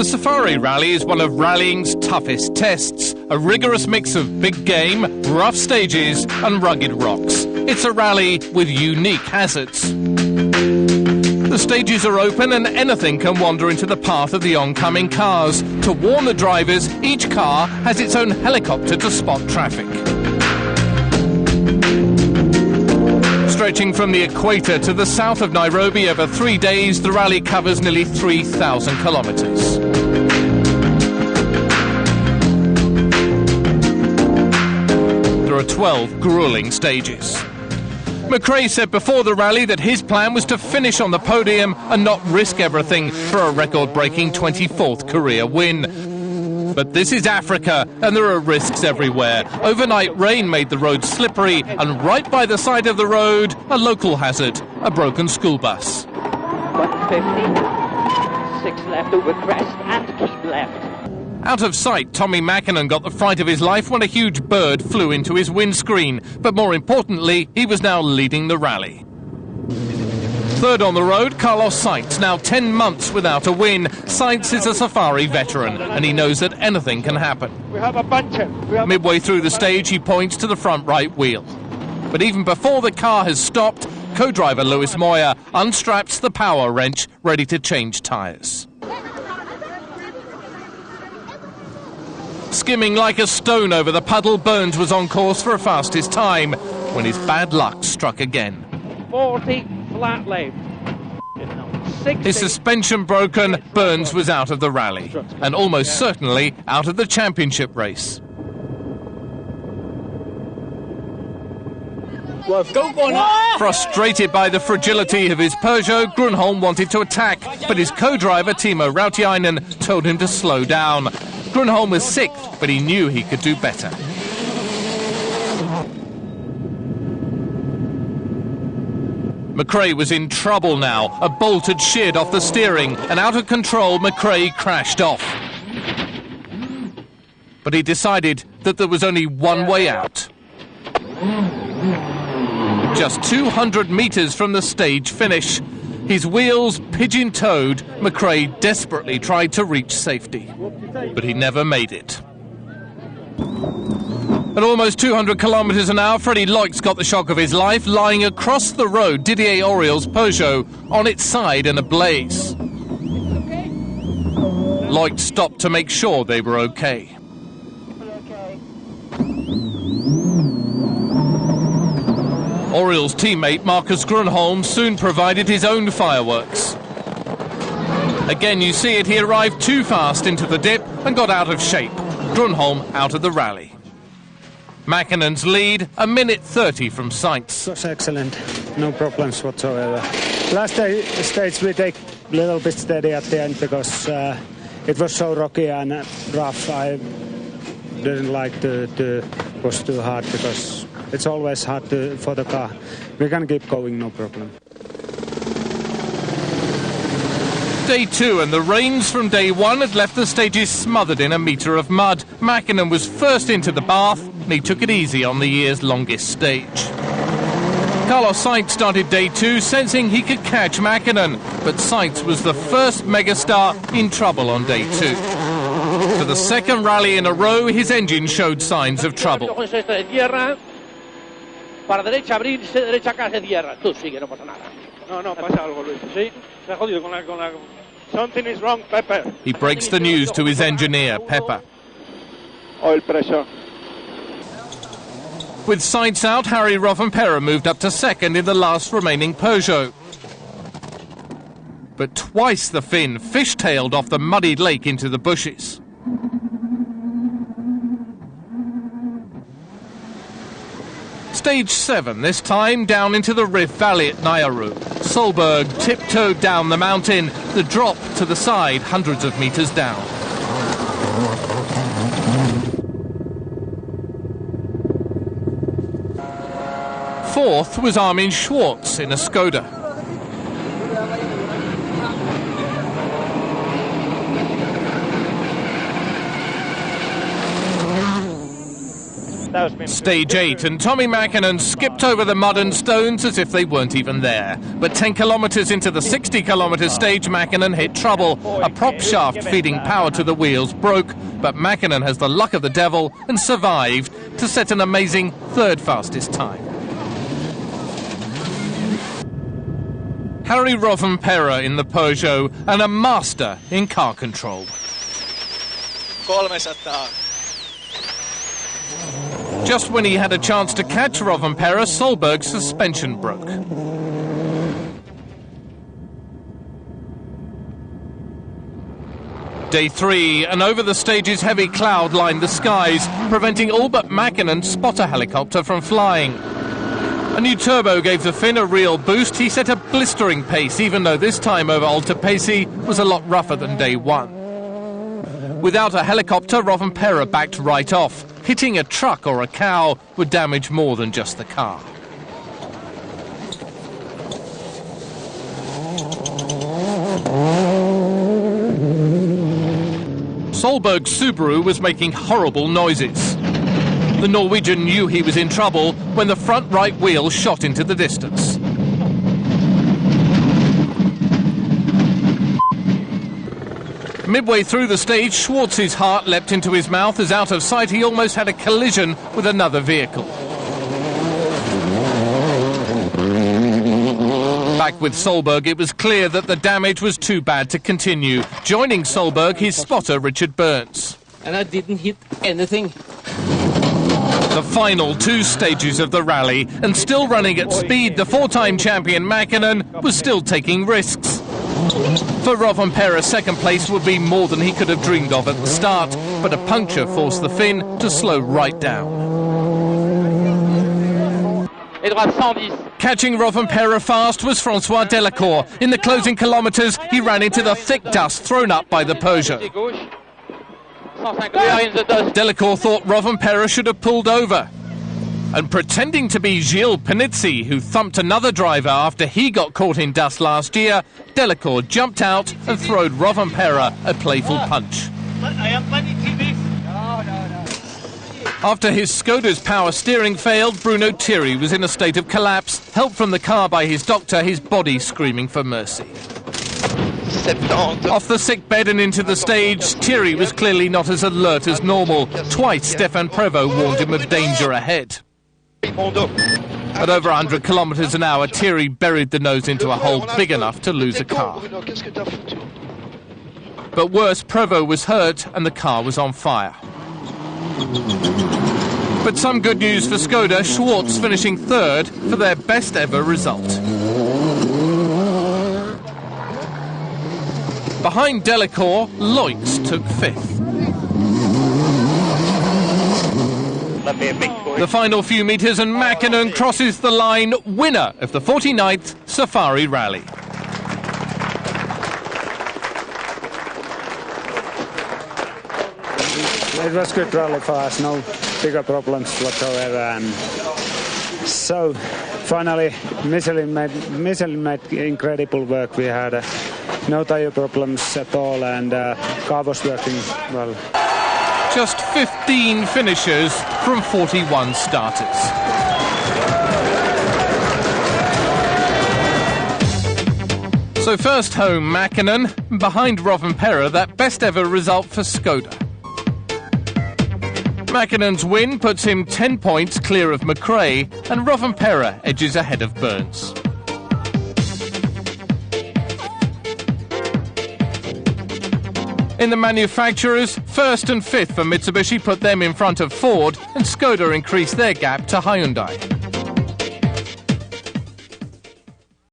The Safari Rally is one of rallying's toughest tests, a rigorous mix of big game, rough stages and rugged rocks. It's a rally with unique hazards. The stages are open and anything can wander into the path of the oncoming cars. To warn the drivers, each car has its own helicopter to spot traffic. Stretching from the equator to the south of Nairobi over 3 days, the rally covers nearly 3,000 kilometres. There are 12 gruelling stages. McRae said before the rally that his plan was to finish on the podium and not risk everything for a record-breaking 24th career win. But this is Africa, and there are risks everywhere. Overnight rain made the road slippery, and right by the side of the road, a local hazard, a broken school bus. 150, 6 left over crest, and keep left. Out of sight, Tommy Makinen got the fright of his life when a huge bird flew into his windscreen. But more importantly, he was now leading the rally. Third on the road, Carlos Sainz, now 10 months without a win. Sainz is a Safari veteran, and he knows that anything can happen. We have a buncher. Midway through the stage, he points to the front right wheel. But even before the car has stopped, co-driver Lewis Moyer unstraps the power wrench, ready to change tyres. Skimming like a stone over the puddle, Burns was on course for a fastest time when his bad luck struck again. 40 flat left. His suspension broken, Burns was out of the rally and almost certainly out of the championship race. Frustrated by the fragility of his Peugeot, Grunholm wanted to attack, but his co-driver Timo Rautiainen told him to slow down. Grunholm was sixth, but he knew he could do better. McRae was in trouble now. A bolt had sheared off the steering, and out of control, McRae crashed off. But he decided that there was only one way out. Just 200 metres from the stage finish, his wheels pigeon-toed, McRae desperately tried to reach safety. But he never made it. At almost 200 kilometres an hour, Freddie Loix got the shock of his life, lying across the road, Didier Auriol's Peugeot, on its side and ablaze. Loix stopped to make sure they were okay. Auriol's teammate Marcus Grunholm soon provided his own fireworks. Again, you see it, he arrived too fast into the dip and got out of shape. Grunholm out of the rally. Makinen's lead, a minute 30 from Sainz. It was excellent, no problems whatsoever. Last stage we take a little bit steady at the end because it was so rocky and rough. I didn't like to push too hard because it's always hard for the car. We can keep going, no problem. Day 2, and the rains from day 1 had left the stages smothered in a metre of mud. Makinen was first into the bath, and he took it easy on the year's longest stage. Carlos Sainz started day 2, sensing he could catch Makinen, but Sainz was the first megastar in trouble on day 2. For the second rally in a row, his engine showed signs of trouble. Para derecha abrirse, derecha acá se cierra. Tú sigue, no pasa nada. No, pasa algo, Luis. Sí, se ha jodido con la... Something is wrong, Pepper. He breaks the news to his engineer, Pepper. Oil pressure. With Sainz out, Harry Rovanperä moved up to second in the last remaining Peugeot. But twice the Finn fishtailed off the muddied lake into the bushes. Stage 7, this time down into the Rift Valley at Nairobi. Solberg tiptoed down the mountain, the drop to the side hundreds of metres down. Fourth was Armin Schwartz in a Skoda. Stage 8, and Tommi Mäkinen skipped over the mud and stones as if they weren't even there. But 10 kilometres into the 60-kilometre stage, Mäkinen hit trouble. A prop shaft feeding power to the wheels broke, but Mäkinen has the luck of the devil and survived to set an amazing third fastest time. Harry Rovanperä in the Peugeot and a master in car control. 300. Just when he had a chance to catch Rovanperä, Solberg's suspension broke. Day 3, and over the stage's heavy cloud lined the skies, preventing all but Mäkinen's spotter helicopter from flying. A new turbo gave the Finn a real boost. He set a blistering pace, even though this time over Alta Pesi was a lot rougher than day 1. Without a helicopter, Rovanperä backed right off. Hitting a truck or a cow would damage more than just the car. Solberg's Subaru was making horrible noises. The Norwegian knew he was in trouble when the front right wheel shot into the distance. Midway through the stage, Schwartz's heart leapt into his mouth as out of sight he almost had a collision with another vehicle. Back with Solberg, it was clear that the damage was too bad to continue. Joining Solberg, his spotter Richard Burns. And I didn't hit anything. The final 2 stages of the rally, and still running at speed, the 4-time champion Mäkinen was still taking risks. For Rovanperä, second place would be more than he could have dreamed of at the start, but a puncture forced the Finn to slow right down. Catching Rovanperä fast was François Delacour. In the closing kilometres, he ran into the thick dust thrown up by the Peugeot. Delacour thought Rovanperä should have pulled over. And pretending to be Gilles Panizzi, who thumped another driver after he got caught in dust last year, Delacour jumped out and throwed Rovanperä a playful punch. After his Skoda's power steering failed, Bruno Thierry was in a state of collapse, helped from the car by his doctor, his body screaming for mercy. Off the sick bed and into the stage, Thierry was clearly not as alert as normal. Twice Stéphane Prévost warned him of danger ahead. At over 100 kilometres an hour, Thierry buried the nose into a hole big enough to lose a car. But worse, Prévost was hurt and the car was on fire. But some good news for Skoda, Schwartz finishing third for their best ever result. Behind Delacour, Loitz took 5th. The final few metres and Mäkinen crosses the line, winner of the 49th Safari Rally. It was a good rally for us, no bigger problems whatsoever. And so finally Michelin made incredible work. We had no tire problems at all, and car was working well. Just 15 finishers from 41 starters. So first home Mäkinen, behind Rovanperä, that best ever result for Skoda. Mäkinen's win puts him 10 points clear of mcrae, and Rovanperä edges ahead of Burns. In the manufacturers, 1st and 5th for Mitsubishi put them in front of Ford, and Skoda increased their gap to Hyundai.